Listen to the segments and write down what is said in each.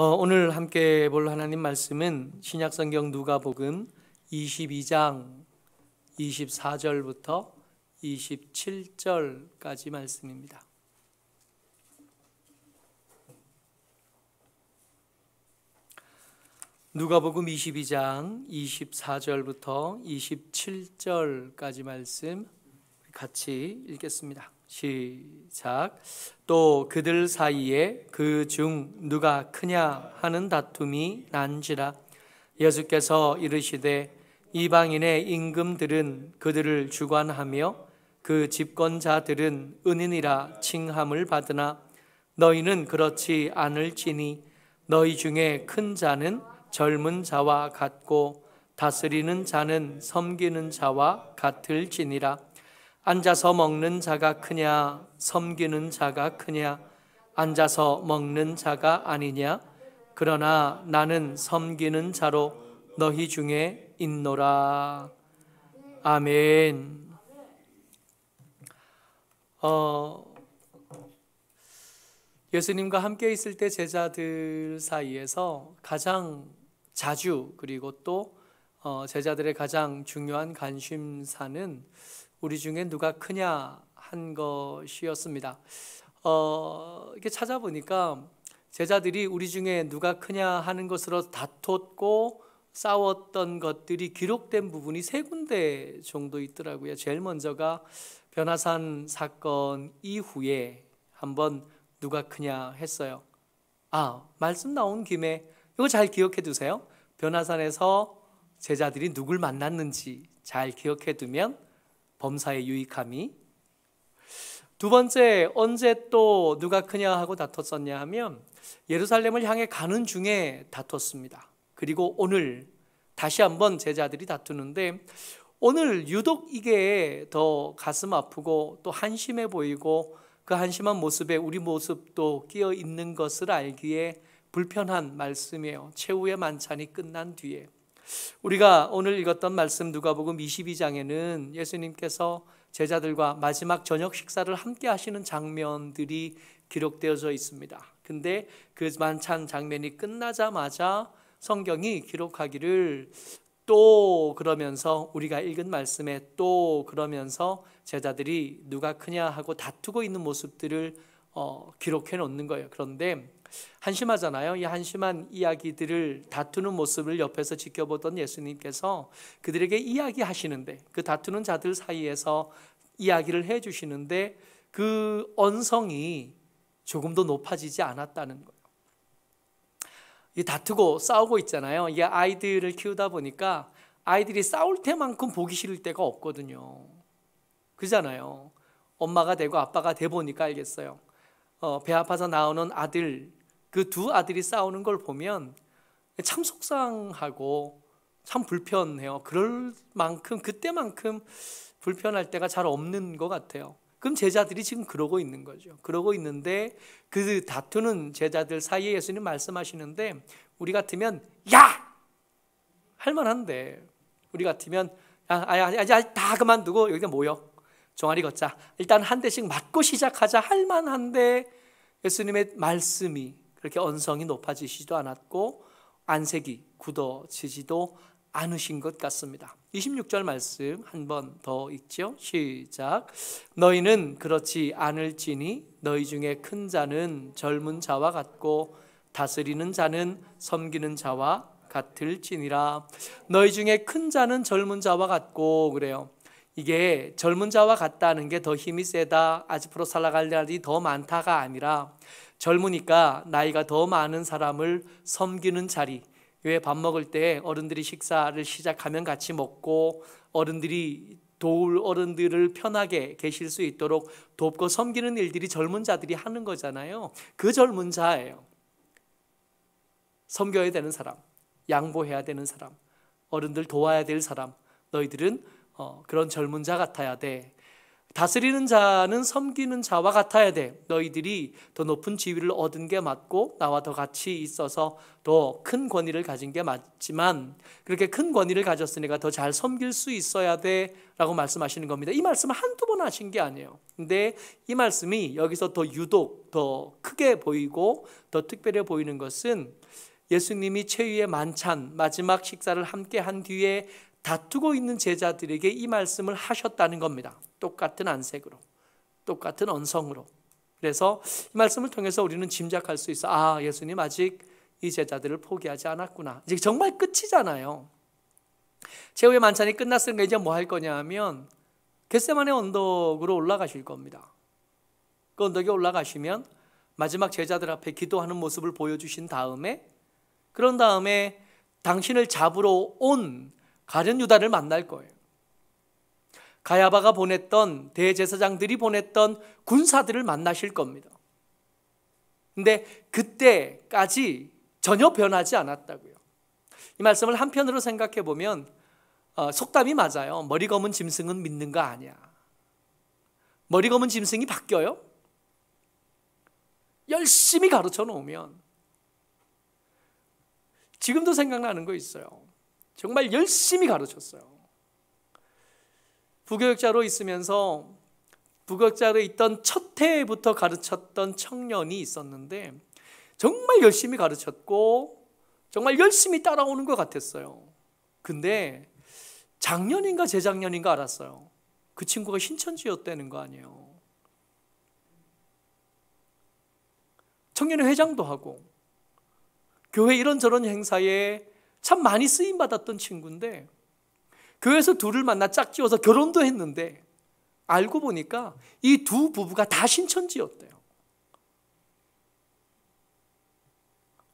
오늘 함께 볼 하나님 말씀은 신약성경 누가복음 22장 24절부터 27절까지 말씀입니다. 누가복음 22장 24절부터 27절까지 말씀 같이 읽겠습니다. 시작. 또 그들 사이에 그 중 누가 크냐 하는 다툼이 난지라. 예수께서 이르시되 이방인의 임금들은 그들을 주관하며 그 집권자들은 은인이라 칭함을 받으나 너희는 그렇지 않을지니 너희 중에 큰 자는 젊은 자와 같고 다스리는 자는 섬기는 자와 같을지니라. 앉아서 먹는 자가 크냐 섬기는 자가 크냐? 앉아서 먹는 자가 아니냐? 그러나 나는 섬기는 자로 너희 중에 있노라. 아멘. 예수님과 함께 있을 때 제자들 사이에서 가장 자주 그리고 또 제자들의 가장 중요한 관심사는 우리 중에 누가 크냐 한 것이었습니다. 이렇게 찾아보니까 제자들이 우리 중에 누가 크냐 하는 것으로 다퉜고 싸웠던 것들이 기록된 부분이 세 군데 정도 있더라고요. 제일 먼저가 변화산 사건 이후에 한번 누가 크냐 했어요. 말씀 나온 김에 이거 잘 기억해 두세요. 변화산에서 제자들이 누굴 만났는지 잘 기억해 두면 범사에 유익함이. 두 번째, 언제 또 누가 크냐 하고 다퉜었냐 하면 예루살렘을 향해 가는 중에 다퉜습니다. 그리고 오늘 다시 한번 제자들이 다투는데 오늘 유독 이게 더 가슴 아프고 또 한심해 보이고 그 한심한 모습에 우리 모습도 끼어 있는 것을 알기에 불편한 말씀이에요. 최후의 만찬이 끝난 뒤에 우리가 오늘 읽었던 말씀 누가복음 22장에는 예수님께서 제자들과 마지막 저녁 식사를 함께 하시는 장면들이 기록되어져 있습니다. 근데 그 만찬 장면이 끝나자마자 성경이 기록하기를 또 그러면서 우리가 읽은 말씀에 또 그러면서 제자들이 누가 크냐 하고 다투고 있는 모습들을 기록해 놓는 거예요. 그런데 한심하잖아요. 이 한심한 이야기들을 다투는 모습을 옆에서 지켜보던 예수님께서 그들에게 이야기하시는데 그 다투는 자들 사이에서 이야기를 해주시는데 그 언성이 조금도 높아지지 않았다는 거예요. 이 다투고 싸우고 있잖아요. 이게 아이들을 키우다 보니까 아이들이 싸울 때만큼 보기 싫을 때가 없거든요. 그잖아요. 엄마가 되고 아빠가 돼 보니까 알겠어요. 배 아파서 나오는 아들, 그 두 아들이 싸우는 걸 보면 참 속상하고 참 불편해요. 그럴 만큼 그때만큼 불편할 때가 잘 없는 것 같아요. 그럼 제자들이 지금 그러고 있는 거죠. 그러고 있는데 그 다투는 제자들 사이에 예수님 말씀하시는데 우리 같으면 야! 할 만한데 우리 같으면 다 그만두고 여기다 모여 종아리 걷자. 일단 한 대씩 맞고 시작하자 할 만한데 예수님의 말씀이 그렇게 언성이 높아지지도 않았고 안색이 굳어지지도 않으신 것 같습니다. 26절 말씀 한 번 더 읽죠. 시작. 너희는 그렇지 않을지니 너희 중에 큰 자는 젊은 자와 같고 다스리는 자는 섬기는 자와 같을지니라. 너희 중에 큰 자는 젊은 자와 같고 그래요. 이게 젊은 자와 같다는 게 더 힘이 세다, 아직으로 살아갈 날이 더 많다가 아니라 젊으니까 나이가 더 많은 사람을 섬기는 자리. 왜 밥 먹을 때 어른들이 식사를 시작하면 같이 먹고 어른들이 도울 어른들을 편하게 계실 수 있도록 돕고 섬기는 일들이 젊은 자들이 하는 거잖아요. 그 젊은 자예요. 섬겨야 되는 사람, 양보해야 되는 사람, 어른들 도와야 될 사람, 너희들은 그런 젊은 자 같아야 돼. 다스리는 자는 섬기는 자와 같아야 돼. 너희들이 더 높은 지위를 얻은 게 맞고 나와 더 같이 있어서 더 큰 권위를 가진 게 맞지만 그렇게 큰 권위를 가졌으니까 더 잘 섬길 수 있어야 돼 라고 말씀하시는 겁니다. 이 말씀을 한두 번 하신 게 아니에요. 근데 이 말씀이 여기서 더 유독 더 크게 보이고 더 특별해 보이는 것은 예수님이 최후의 만찬 마지막 식사를 함께 한 뒤에 다투고 있는 제자들에게 이 말씀을 하셨다는 겁니다. 똑같은 안색으로, 똑같은 언성으로. 그래서 이 말씀을 통해서 우리는 짐작할 수 있어. 아, 예수님 아직 이 제자들을 포기하지 않았구나. 이제 정말 끝이잖아요. 최후의 만찬이 끝났으니까 이제 뭐 할 거냐 하면 겟세마네 언덕으로 올라가실 겁니다. 그 언덕에 올라가시면 마지막 제자들 앞에 기도하는 모습을 보여주신 다음에 그런 다음에 당신을 잡으러 온 가룟 유다를 만날 거예요. 가야바가 보냈던 대제사장들이 보냈던 군사들을 만나실 겁니다. 근데 그때까지 전혀 변하지 않았다고요. 이 말씀을 한편으로 생각해 보면 속담이 맞아요. 머리 검은 짐승은 믿는 거 아니야. 머리 검은 짐승이 바뀌어요? 열심히 가르쳐 놓으면. 지금도 생각나는 거 있어요. 정말 열심히 가르쳤어요. 부교육자로 있으면서 부교육자로 있던 첫 해부터 가르쳤던 청년이 있었는데 정말 열심히 가르쳤고 정말 열심히 따라오는 것 같았어요. 근데 작년인가 재작년인가 알았어요. 그 친구가 신천지였다는 거 아니에요. 청년회 회장도 하고 교회 이런저런 행사에 참 많이 쓰임받았던 친구인데 교회에서 둘을 만나 짝지어서 결혼도 했는데 알고 보니까 이 두 부부가 다 신천지였대요.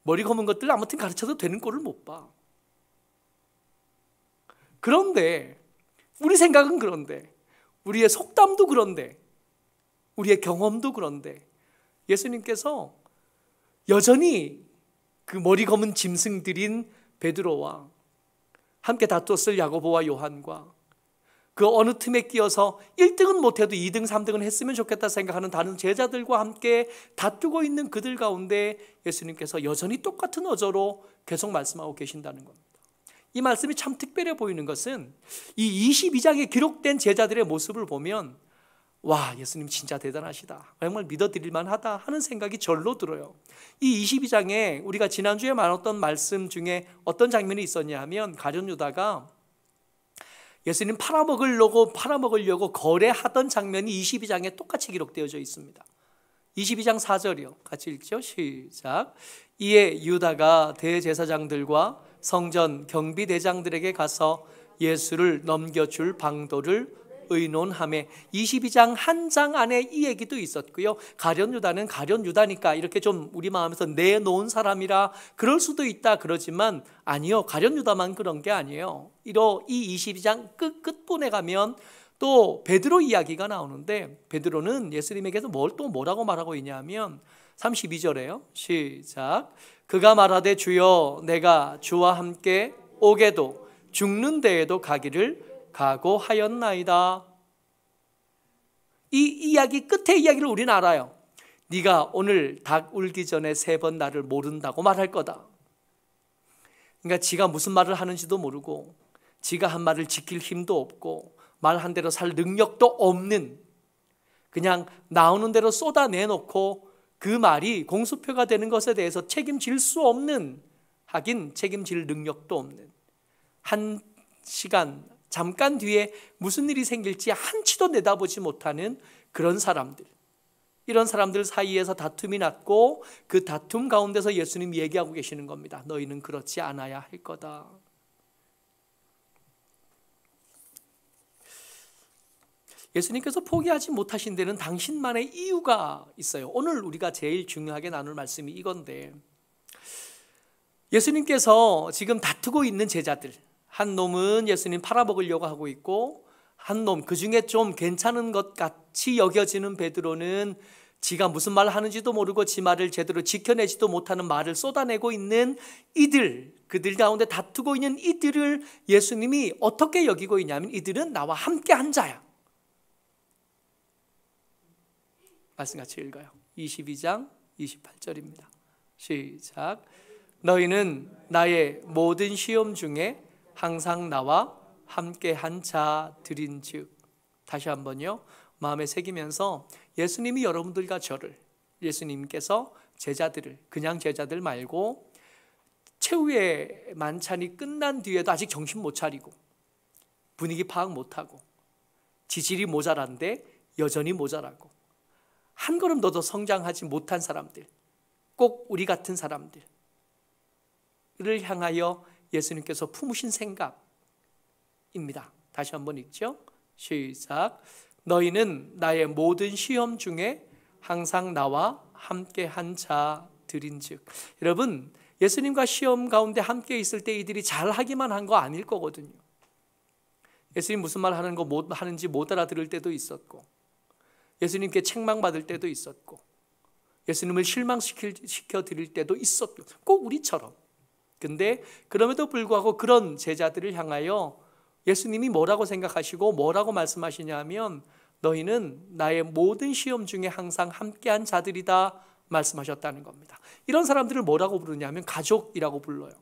머리 검은 것들 아무튼 가르쳐도 되는 꼴을 못 봐. 그런데 우리 생각은 그런데 우리의 속담도 그런데 우리의 경험도 그런데 예수님께서 여전히 그 머리 검은 짐승들인 베드로와 함께 다투었을 야고보와 요한과 그 어느 틈에 끼어서 1등은 못해도 2등, 3등은 했으면 좋겠다 생각하는 다른 제자들과 함께 다투고 있는 그들 가운데 예수님께서 여전히 똑같은 어조로 계속 말씀하고 계신다는 겁니다. 이 말씀이 참 특별해 보이는 것은 이 22장에 기록된 제자들의 모습을 보면 와, 예수님 진짜 대단하시다, 정말 믿어드릴 만하다 하는 생각이 절로 들어요. 이 22장에 우리가 지난주에 나눴던 말씀 중에 어떤 장면이 있었냐 하면 가룟 유다가 예수님 팔아먹으려고 거래하던 장면이 22장에 똑같이 기록되어져 있습니다. 22장 4절이요. 같이 읽죠. 시작. 이에 유다가 대제사장들과 성전 경비대장들에게 가서 예수를 넘겨줄 방도를 의논하며 22장 한 장 안에 이 얘기도 있었고요. 가룟 유다는 가룟 유다니까 이렇게 좀 우리 마음에서 내놓은 사람이라 그럴 수도 있다 그러지만 아니요, 가룟 유다만 그런 게 아니에요. 이 22장 끝부분에 가면 또 베드로 이야기가 나오는데 베드로는 예수님에게서 뭐라고 말하고 있냐면 32절에요. 시작. 그가 말하되 주여 내가 주와 함께 오게도 죽는 데에도 가기를 각오하였나이다. 이 이야기 끝의 이야기를 우리는 알아요. 네가 오늘 닭 울기 전에 3번 나를 모른다고 말할 거다. 그러니까 지가 무슨 말을 하는지도 모르고 지가 한 말을 지킬 힘도 없고 말한 대로 살 능력도 없는, 그냥 나오는 대로 쏟아내놓고 그 말이 공수표가 되는 것에 대해서 책임질 수 없는, 하긴 책임질 능력도 없는, 한 시간 잠깐 뒤에 무슨 일이 생길지 한치도 내다보지 못하는 그런 사람들, 이런 사람들 사이에서 다툼이 났고 그 다툼 가운데서 예수님 얘기하고 계시는 겁니다. 너희는 그렇지 않아야 할 거다. 예수님께서 포기하지 못하신 데는 당신만의 이유가 있어요. 오늘 우리가 제일 중요하게 나눌 말씀이 이건데, 예수님께서 지금 다투고 있는 제자들, 한 놈은 예수님 팔아먹으려고 하고 있고 한 놈, 그 중에 좀 괜찮은 것 같이 여겨지는 베드로는 지가 무슨 말을 하는지도 모르고 지 말을 제대로 지켜내지도 못하는 말을 쏟아내고 있는 이들, 그들 가운데 다투고 있는 이들을 예수님이 어떻게 여기고 있냐면 이들은 나와 함께 한 자야. 말씀 같이 읽어요. 22장 28절입니다. 시작. 너희는 나의 모든 시험 중에 항상 나와 함께 한 자들인즉. 다시 한번요. 마음에 새기면서 예수님이 여러분들과 저를, 예수님께서 제자들을, 그냥 제자들 말고 최후의 만찬이 끝난 뒤에도 아직 정신 못 차리고 분위기 파악 못하고 지질이 모자란데 여전히 모자라고 한 걸음 더 성장하지 못한 사람들, 꼭 우리 같은 사람들을 향하여 예수님께서 품으신 생각입니다. 다시 한번 읽죠. 시작. 너희는 나의 모든 시험 중에 항상 나와 함께 한 자들인즉. 여러분, 예수님과 시험 가운데 함께 있을 때 이들이 잘하기만 한 거 아닐 거거든요. 예수님 무슨 말 하는지 못 알아들을 때도 있었고, 예수님께 책망받을 때도 있었고, 예수님을 실망시켜 드릴 때도 있었고, 꼭 우리처럼. 근데 그럼에도 불구하고 그런 제자들을 향하여 예수님이 뭐라고 생각하시고 뭐라고 말씀하시냐 하면 너희는 나의 모든 시험 중에 항상 함께한 자들이다 말씀하셨다는 겁니다. 이런 사람들을 뭐라고 부르냐면 가족이라고 불러요.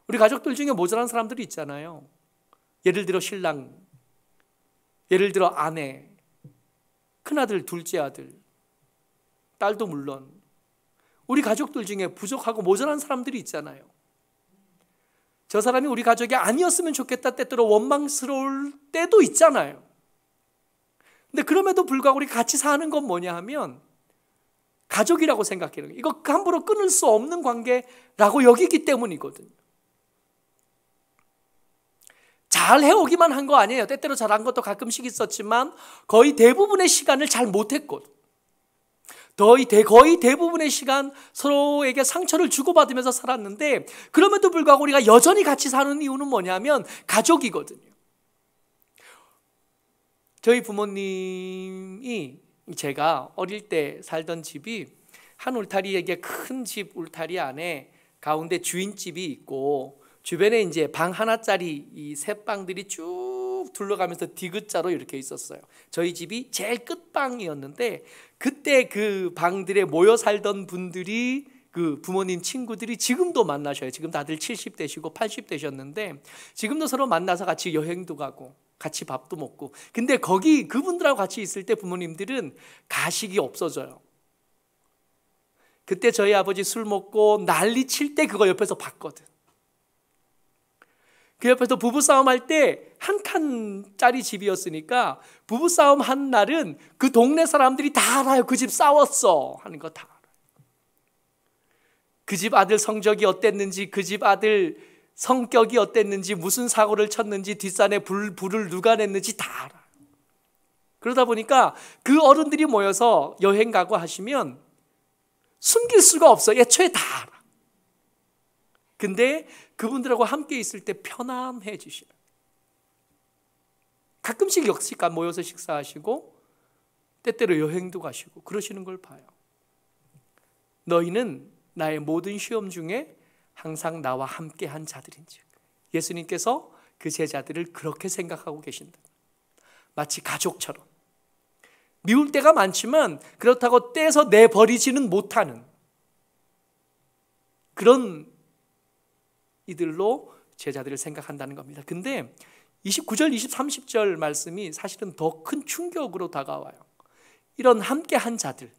우리 가족들 중에 모자란 사람들이 있잖아요. 예를 들어 신랑, 예를 들어 아내, 큰아들, 둘째 아들, 딸도 물론 우리 가족들 중에 부족하고 모자란 사람들이 있잖아요. 저 사람이 우리 가족이 아니었으면 좋겠다 때때로 원망스러울 때도 있잖아요. 근데 그럼에도 불구하고 우리 같이 사는 건 뭐냐 하면 가족이라고 생각해요. 이거 함부로 끊을 수 없는 관계라고 여기기 때문이거든요. 잘 해오기만 한 거 아니에요. 때때로 잘한 것도 가끔씩 있었지만 거의 대부분의 시간을 잘 못했고 거의 대부분의 시간 서로에게 상처를 주고받으면서 살았는데 그럼에도 불구하고 우리가 여전히 같이 사는 이유는 뭐냐면 가족이거든요. 저희 부모님이 제가 어릴 때 살던 집이 한 울타리에게 큰 집 울타리 안에 가운데 주인집이 있고 주변에 이제 방 하나짜리 이 새 방들이 쭉 둘러가면서 디귿자로 이렇게 있었어요. 저희 집이 제일 끝방이었는데 그때 그 방들에 모여 살던 분들이 그 부모님 친구들이 지금도 만나셔요. 지금 다들 70대시고 80대셨는데 지금도 서로 만나서 같이 여행도 가고 같이 밥도 먹고. 근데 거기 그분들하고 같이 있을 때 부모님들은 가식이 없어져요. 그때 저희 아버지 술 먹고 난리 칠 때 그거 옆에서 봤거든. 그 옆에서 부부싸움 할 때 한 칸짜리 집이었으니까 부부싸움 한 날은 그 동네 사람들이 다 알아요. 그 집 싸웠어 하는 거 다 알아요. 그 집 아들 성적이 어땠는지, 그 집 아들 성격이 어땠는지, 무슨 사고를 쳤는지, 뒷산에 불을 누가 냈는지 다 알아요. 그러다 보니까 그 어른들이 모여서 여행 가고 하시면 숨길 수가 없어. 애초에 다 알아. 근데 그분들하고 함께 있을 때 편안해지셔요. 가끔씩 역시까 모여서 식사하시고 때때로 여행도 가시고 그러시는 걸 봐요. 너희는 나의 모든 시험 중에 항상 나와 함께 한 자들인즉. 예수님께서 그 제자들을 그렇게 생각하고 계신다. 마치 가족처럼. 미울 때가 많지만 그렇다고 떼서 내버리지는 못하는 그런 이들로 제자들을 생각한다는 겁니다. 근데 29절, 20, 30절 말씀이 사실은 더 큰 충격으로 다가와요. 이런 함께한 자들,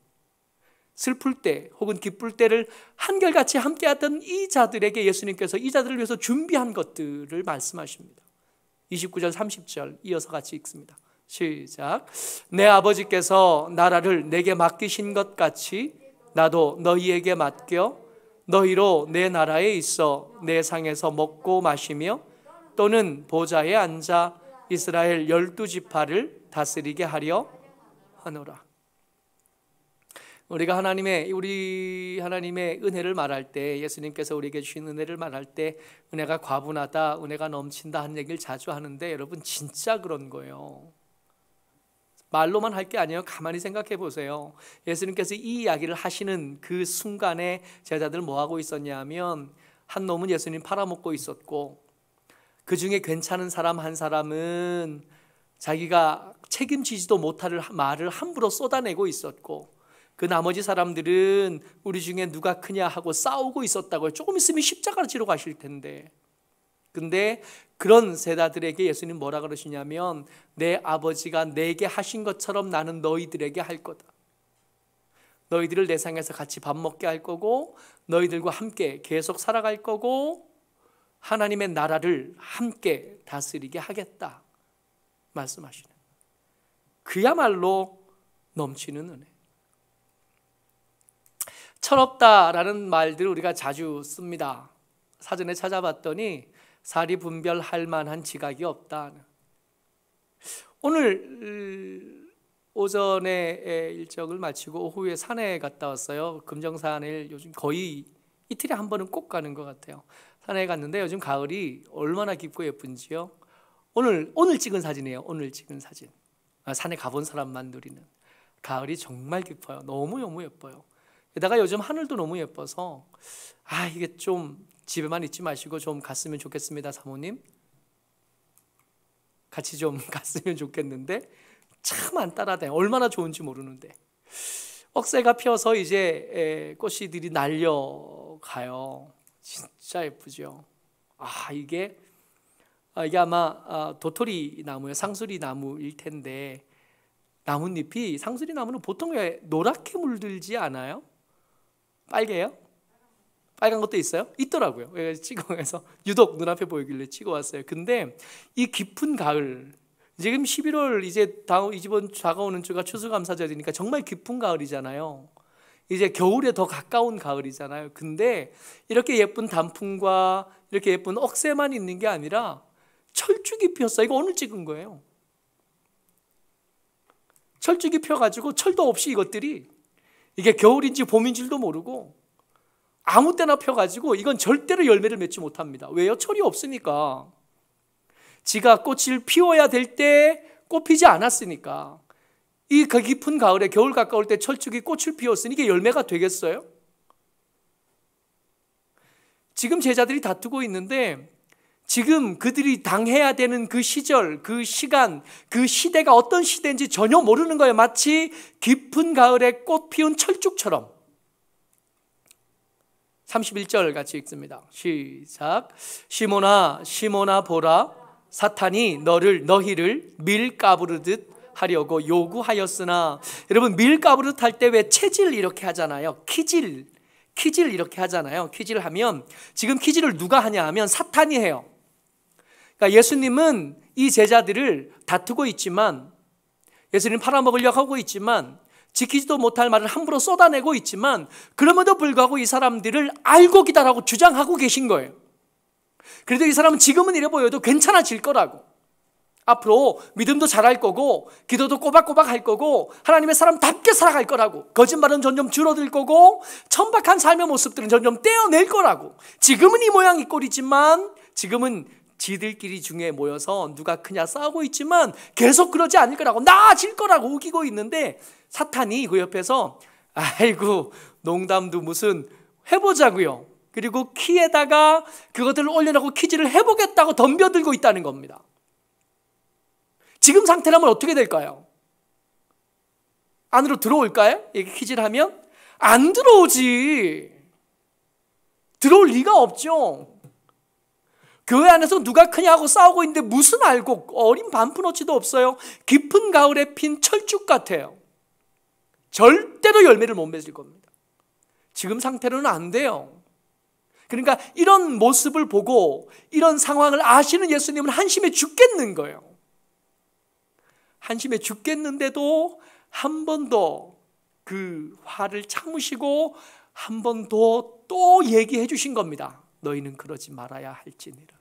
슬플 때 혹은 기쁠 때를 한결같이 함께하던 이 자들에게 예수님께서 이 자들을 위해서 준비한 것들을 말씀하십니다. 29절, 30절 이어서 같이 읽습니다. 시작. 내 아버지께서 나라를 내게 맡기신 것 같이 나도 너희에게 맡겨 너희로 내 나라에 있어 내 상에서 먹고 마시며 또는 보좌에 앉아 이스라엘 12지파를 다스리게 하려 하노라. 우리 하나님의 은혜를 말할 때, 예수님께서 우리에게 주신 은혜를 말할 때 은혜가 과분하다, 은혜가 넘친다 하는 얘기를 자주 하는데 여러분 진짜 그런 거예요. 말로만 할 게 아니에요. 가만히 생각해 보세요. 예수님께서 이 이야기를 하시는 그 순간에 제자들 뭐 하고 있었냐 하면 한 놈은 예수님 팔아먹고 있었고 그 중에 괜찮은 사람 한 사람은 자기가 책임지지도 못할 말을 함부로 쏟아내고 있었고, 그 나머지 사람들은 우리 중에 누가 크냐 하고 싸우고 있었다고요. 조금 있으면 십자가를 지러 가실 텐데. 근데 그런 세다들에게 예수님 뭐라 그러시냐면, 내 아버지가 내게 하신 것처럼 나는 너희들에게 할 거다. 너희들을 내 상에서 같이 밥 먹게 할 거고, 너희들과 함께 계속 살아갈 거고, 하나님의 나라를 함께 다스리게 하겠다 말씀하시는, 그야말로 넘치는 은혜. 철없다라는 말들을 우리가 자주 씁니다. 사전에 찾아봤더니 사리 분별할 만한 지각이 없다. 오늘 오전에 일정을 마치고 오후에 산에 갔다 왔어요. 금정산을 요즘 거의 이틀에 한 번은 꼭 가는 것 같아요. 산에 갔는데 요즘 가을이 얼마나 깊고 예쁜지요. 오늘 찍은 사진이에요. 오늘 찍은 사진. 산에 가본 사람만 누리는. 가을이 정말 깊어요. 너무 예뻐요. 게다가 요즘 하늘도 너무 예뻐서 이게 좀 집에만 있지 마시고 좀 갔으면 좋겠습니다. 사모님 같이 좀 갔으면 좋겠는데 참 안 따라다녀. 얼마나 좋은지 모르는데. 억새가 피어서 이제 꽃이들이 날려가요. 진짜 예쁘죠. 이게 아마 도토리 나무예요. 상수리 나무일 텐데, 나뭇잎이, 상수리 나무는 보통 왜 노랗게 물들지 않아요? 빨개요? 빨간 것도 있어요? 있더라고요. 찍어서 유독 눈앞에 보이길래 찍어왔어요. 근데 이 깊은 가을, 지금 11월 이제 이번 다가오는 주가 추수감사절이니까 정말 깊은 가을이잖아요. 이제 겨울에 더 가까운 가을이잖아요. 근데 이렇게 예쁜 단풍과 이렇게 예쁜 억새만 있는 게 아니라 철쭉이 피었어요. 이거 오늘 찍은 거예요. 철쭉이 펴가지고 철도 없이 이것들이, 이게 겨울인지 봄인지도 모르고 아무 때나 펴가지고 이건 절대로 열매를 맺지 못합니다. 왜요? 철이 없으니까. 지가 꽃을 피워야 될 때 꽃 피지 않았으니까. 이 깊은 가을에, 겨울 가까울 때 철쭉이 꽃을 피웠으니 이게 열매가 되겠어요? 지금 제자들이 다투고 있는데, 지금 그들이 당해야 되는 그 시절, 그 시간, 그 시대가 어떤 시대인지 전혀 모르는 거예요. 마치 깊은 가을에 꽃 피운 철쭉처럼. 31절 같이 읽습니다. 시작. 시몬아 시몬아 보라, 사탄이 너희를 밀 까부르듯 하려고 요구하였으나. 여러분, 밀 까부르듯 할 때 왜 체질 이렇게 하잖아요. 키질 이렇게 하잖아요. 키질 하면, 지금 키질을 누가 하냐 하면 사탄이 해요. 그러니까 예수님은 이 제자들을 다투고 있지만, 예수님 팔아먹으려고 하고 있지만, 지키지도 못할 말을 함부로 쏟아내고 있지만, 그럼에도 불구하고 이 사람들을 알고 기다라고 주장하고 계신 거예요. 그래도 이 사람은 지금은 이래 보여도 괜찮아질 거라고, 앞으로 믿음도 잘할 거고 기도도 꼬박꼬박 할 거고 하나님의 사람답게 살아갈 거라고, 거짓말은 점점 줄어들 거고 천박한 삶의 모습들은 점점 떼어낼 거라고. 지금은 이 모양 이 꼴이지만, 지금은 지들끼리 중에 모여서 누가 크냐 싸우고 있지만 계속 그러지 않을 거라고, 나아질 거라고 우기고 있는데, 사탄이 그 옆에서 아이고 농담도 무슨, 해보자고요. 그리고 키에다가 그것들을 올려놓고 퀴즈를 해보겠다고 덤벼들고 있다는 겁니다. 지금 상태라면 어떻게 될까요? 안으로 들어올까요? 이렇게 퀴즈를 하면? 안 들어오지. 들어올 리가 없죠. 교회 안에서 누가 크냐고 싸우고 있는데 무슨 알고, 어린 반푼어치도 없어요. 깊은 가을에 핀 철쭉 같아요. 절대로 열매를 못 맺을 겁니다. 지금 상태로는 안 돼요. 그러니까 이런 모습을 보고 이런 상황을 아시는 예수님은 한심해 죽겠는 거예요. 한심해 죽겠는데도 한 번 더 그 화를 참으시고 한 번 더 또 얘기해 주신 겁니다. 너희는 그러지 말아야 할지니라.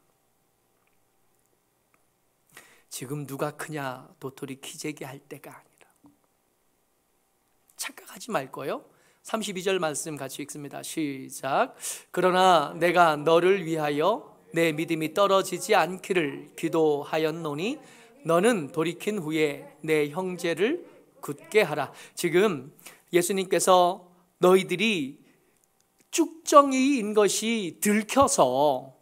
지금 누가 크냐 도토리 키재기 할 때가 아니라. 착각하지 말 거예요. 32절 말씀 같이 읽습니다. 시작. 그러나 내가 너를 위하여 내 믿음이 떨어지지 않기를 기도하였노니 너는 돌이킨 후에 내 형제를 굳게 하라. 지금 예수님께서 너희들이 쭉정이인 것이 들켜서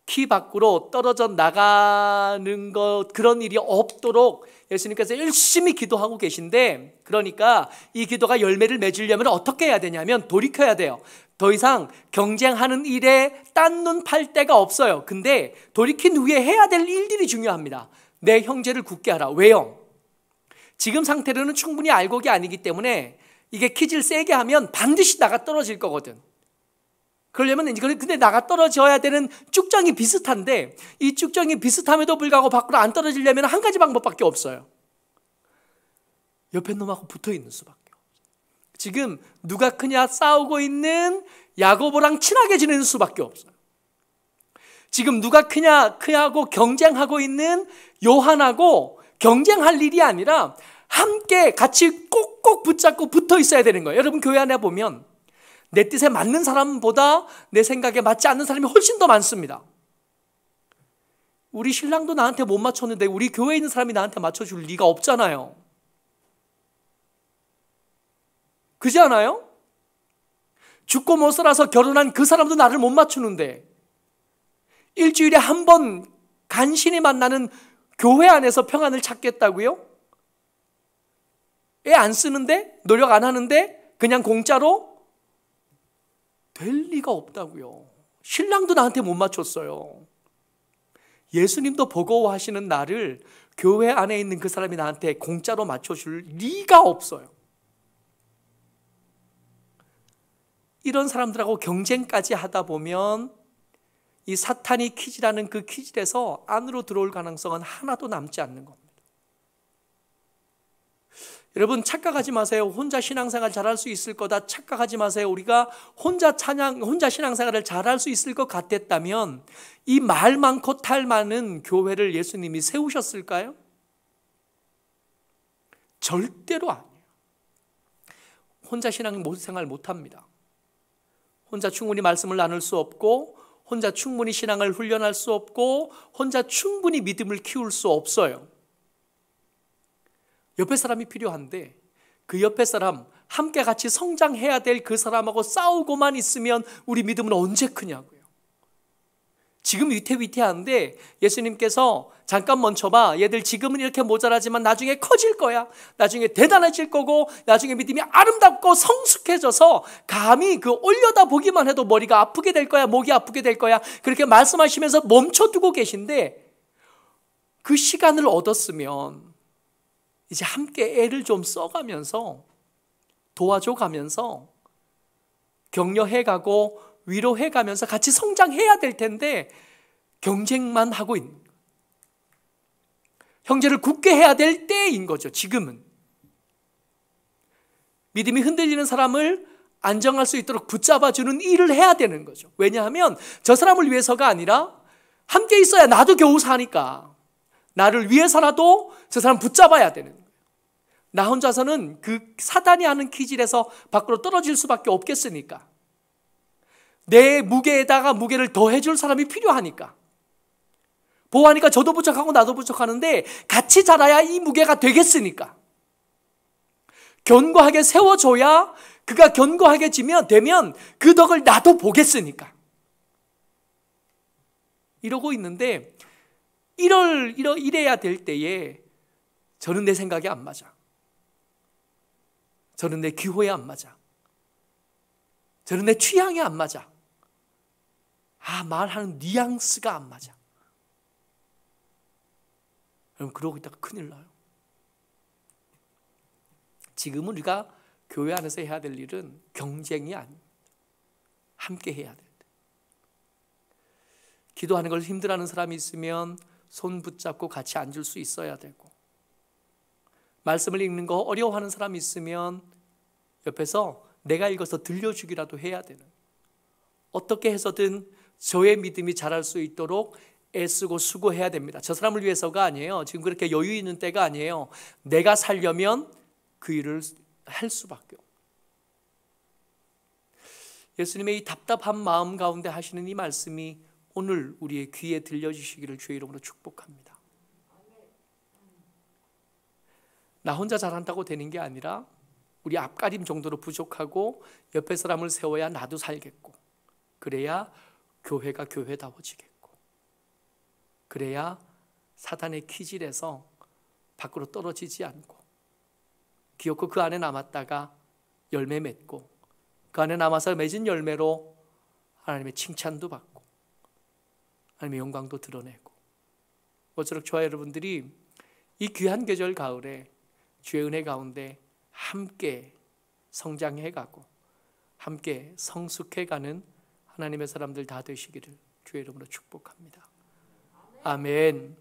키 밖으로 떨어져 나가는 것, 그런 일이 없도록 예수님께서 열심히 기도하고 계신데, 그러니까 이 기도가 열매를 맺으려면 어떻게 해야 되냐면 돌이켜야 돼요. 더 이상 경쟁하는 일에 딴 눈 팔 데가 없어요. 근데 돌이킨 후에 해야 될 일들이 중요합니다. 내 형제를 굳게 하라. 왜요? 지금 상태로는 충분히 알곡이 아니기 때문에 이게 키질 세게 하면 반드시 나가 떨어질 거거든. 그러려면 근데 나가 떨어져야 되는 쭉정이 비슷한데, 이 쭉정이 비슷함에도 불구하고 밖으로 안 떨어지려면 한 가지 방법밖에 없어요. 옆에 놈하고 붙어 있는 수밖에 없어요. 지금 누가 크냐 싸우고 있는 야고보랑 친하게 지내는 수밖에 없어요. 지금 누가 크냐고 경쟁하고 있는 요한하고 경쟁할 일이 아니라 함께 같이 꼭꼭 붙잡고 붙어 있어야 되는 거예요. 여러분, 교회 안에 보면 내 뜻에 맞는 사람보다 내 생각에 맞지 않는 사람이 훨씬 더 많습니다. 우리 신랑도 나한테 못 맞췄는데 우리 교회에 있는 사람이 나한테 맞춰줄 리가 없잖아요. 그렇지 않아요? 죽고 못 살아서 결혼한 그 사람도 나를 못 맞추는데, 일주일에 한 번 간신히 만나는 교회 안에서 평안을 찾겠다고요? 애 안 쓰는데? 노력 안 하는데? 그냥 공짜로? 될 리가 없다고요. 신랑도 나한테 못 맞췄어요. 예수님도 버거워하시는 나를 교회 안에 있는 그 사람이 나한테 공짜로 맞춰줄 리가 없어요. 이런 사람들하고 경쟁까지 하다 보면 이 사탄이 키질하는 그 키질에서 안으로 들어올 가능성은 하나도 남지 않는 겁니다. 여러분, 착각하지 마세요. 혼자 신앙생활 잘할 수 있을 거다 착각하지 마세요. 우리가 혼자 신앙생활을 잘할 수 있을 것 같았다면 이 말 많고 탈 많은 교회를 예수님이 세우셨을까요? 절대로 아니에요. 혼자 신앙생활 못합니다. 혼자 충분히 말씀을 나눌 수 없고, 혼자 충분히 신앙을 훈련할 수 없고, 혼자 충분히 믿음을 키울 수 없어요. 옆에 사람이 필요한데, 그 옆에 사람, 함께 같이 성장해야 될 그 사람하고 싸우고만 있으면 우리 믿음은 언제 크냐고요. 지금 위태위태한데 예수님께서 잠깐 멈춰봐. 얘들 지금은 이렇게 모자라지만 나중에 커질 거야. 나중에 대단해질 거고, 나중에 믿음이 아름답고 성숙해져서 감히 그 올려다 보기만 해도 머리가 아프게 될 거야. 목이 아프게 될 거야. 그렇게 말씀하시면서 멈춰두고 계신데, 그 시간을 얻었으면 이제 함께 애를 좀 써가면서 도와줘가면서 격려해가고 위로해가면서 같이 성장해야 될 텐데 경쟁만 하고 있는 거예요. 형제를 굳게 해야 될 때인 거죠. 지금은 믿음이 흔들리는 사람을 안정할 수 있도록 붙잡아주는 일을 해야 되는 거죠. 왜냐하면 저 사람을 위해서가 아니라 함께 있어야 나도 겨우 사니까 나를 위해서라도 저 사람 붙잡아야 되는 거예요. 나 혼자서는 그 사단이 하는 기질에서 밖으로 떨어질 수밖에 없겠으니까, 내 무게에다가 무게를 더해줄 사람이 필요하니까, 보호하니까 저도 부족하고 나도 부족하는데 같이 자라야 이 무게가 되겠으니까, 견고하게 세워줘야 그가 견고하게 되면 그 덕을 나도 보겠으니까 이러고 있는데, 이래야 될 때에 저는 내 생각이 안 맞아, 저는 내 기호에 안 맞아, 저는 내 취향에 안 맞아, 말하는 뉘앙스가 안 맞아. 여러분, 그러고 있다가 큰일 나요. 지금은 우리가 교회 안에서 해야 될 일은 경쟁이 아닙니다. 함께 해야 돼. 기도하는 걸 힘들어하는 사람이 있으면 손 붙잡고 같이 앉을 수 있어야 되고, 말씀을 읽는 거 어려워하는 사람이 있으면 옆에서 내가 읽어서 들려주기라도 해야 되는, 어떻게 해서든 저의 믿음이 자랄 수 있도록 애쓰고 수고해야 됩니다. 저 사람을 위해서가 아니에요. 지금 그렇게 여유 있는 때가 아니에요. 내가 살려면 그 일을 할 수밖에 없어요. 예수님의 이 답답한 마음 가운데 하시는 이 말씀이 오늘 우리의 귀에 들려주시기를 주의 이름으로 축복합니다. 나 혼자 잘한다고 되는 게 아니라 우리 앞가림 정도로 부족하고 옆에 사람을 세워야 나도 살겠고, 그래야 교회가 교회다워지겠고, 그래야 사단의 키질에서 밖으로 떨어지지 않고 기어코 그 안에 남았다가 열매 맺고 그 안에 남아서 맺은 열매로 하나님의 칭찬도 받고 하나님의 영광도 드러내고, 모쪼록 저와 여러분들이 이 귀한 계절 가을에 주의 은혜 가운데 함께 성장해가고 함께 성숙해가는 하나님의 사람들 다 되시기를 주의 이름으로 축복합니다. 아멘.